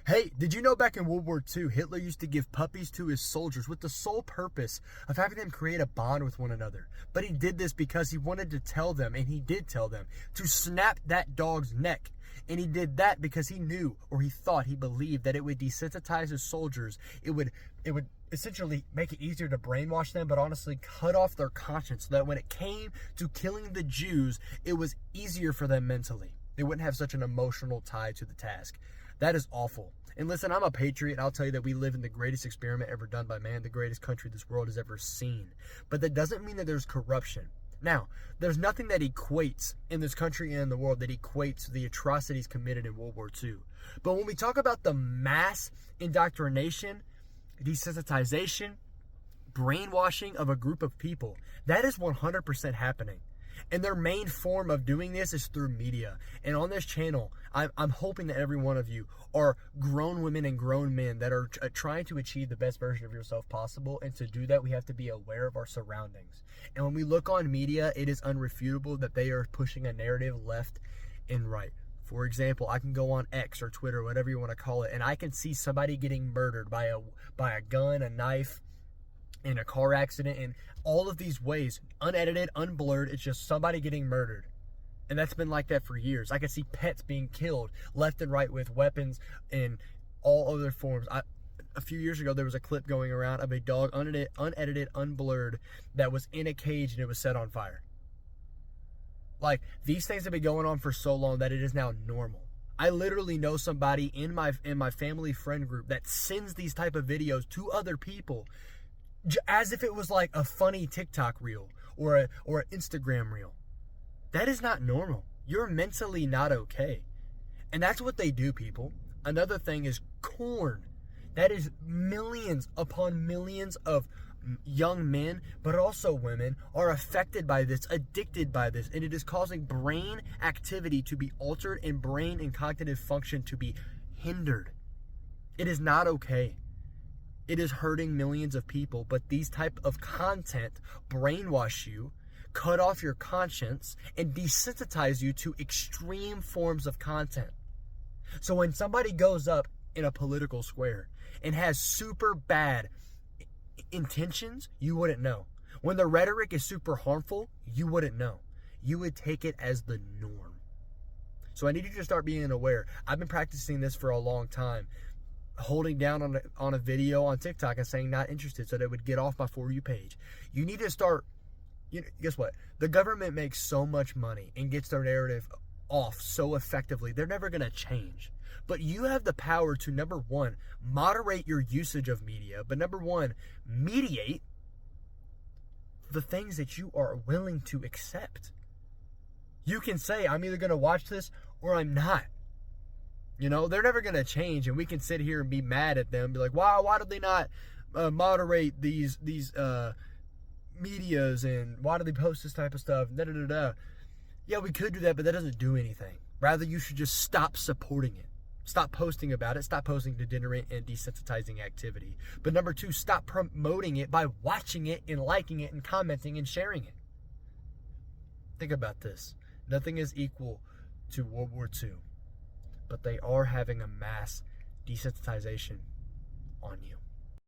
Hey, did you know back in World War II, Hitler used to give puppies to his soldiers with the sole purpose of having them create a bond with one another? But he did this because he wanted to tell them, and he did tell them, to snap that dog's neck. And he did that because he knew, or he thought, he believed that it would desensitize his soldiers. It would essentially make it easier to brainwash them, but honestly cut off their conscience so that when it came to killing the Jews, it was easier for them mentally. They wouldn't have such an emotional tie to the task. That is awful. And listen, I'm a patriot, and I'll tell you that we live in the greatest experiment ever done by man, the greatest country this world has ever seen. But that doesn't mean that there's corruption. Now, there's nothing that equates in this country and in the world that equates the atrocities committed in World War II. But when we talk about the mass indoctrination, desensitization, brainwashing of a group of people, that is 100% happening. And their main form of doing this is through media. And on this channel, I'm hoping that every one of you are grown women and grown men that are trying to achieve the best version of yourself possible. And to do that, we have to be aware of our surroundings. And when we look on media, it is unrefutable that they are pushing a narrative left and right. For example, I can go on X or Twitter, whatever you want to call it, and I can see somebody getting murdered by a gun, a knife, in a car accident, in all of these ways, unedited, unblurred. It's just somebody getting murdered. And that's been like that for years. I can see pets being killed left and right with weapons in all other forms. A few years ago, there was a clip going around of a dog, unedited, unblurred, that was in a cage and it was set on fire. Like, these things have been going on for so long that it is now normal. I literally know somebody in my family friend group that sends these type of videos to other people as if it was like a funny TikTok reel or an Instagram reel. That is not normal. You're mentally not okay. And that's what they do, people. Another thing is corn. That is millions upon millions of young men, but also women, are affected by this, addicted by this, and it is causing brain activity to be altered and brain and cognitive function to be hindered. It is not okay. It is hurting millions of people, but these type of content brainwash you, cut off your conscience, and desensitize you to extreme forms of content. So when somebody goes up in a political square and has super bad intentions, you wouldn't know. When the rhetoric is super harmful, you wouldn't know. You would take it as the norm. So I need you to start being aware. I've been practicing this for a long time, holding down on a video on TikTok and saying not interested so that it would get off my For You page. You need to start, guess what? The government makes so much money and gets their narrative off so effectively, they're never going to change. But you have the power to, number one, moderate your usage of media, but number one, mediate the things that you are willing to accept. You can say, I'm either going to watch this or I'm not. They're never going to change, and we can sit here and be mad at them, be like, wow, why did they not moderate these medias, and why do they post this type of stuff? Yeah, we could do that, but that doesn't do anything. Rather, you should just stop supporting it. Stop posting about it. Stop posting degenerate and desensitizing activity. But number two, stop promoting it by watching it and liking it and commenting and sharing it. Think about this. Nothing is equal to World War II, but they are having a mass desensitization on you.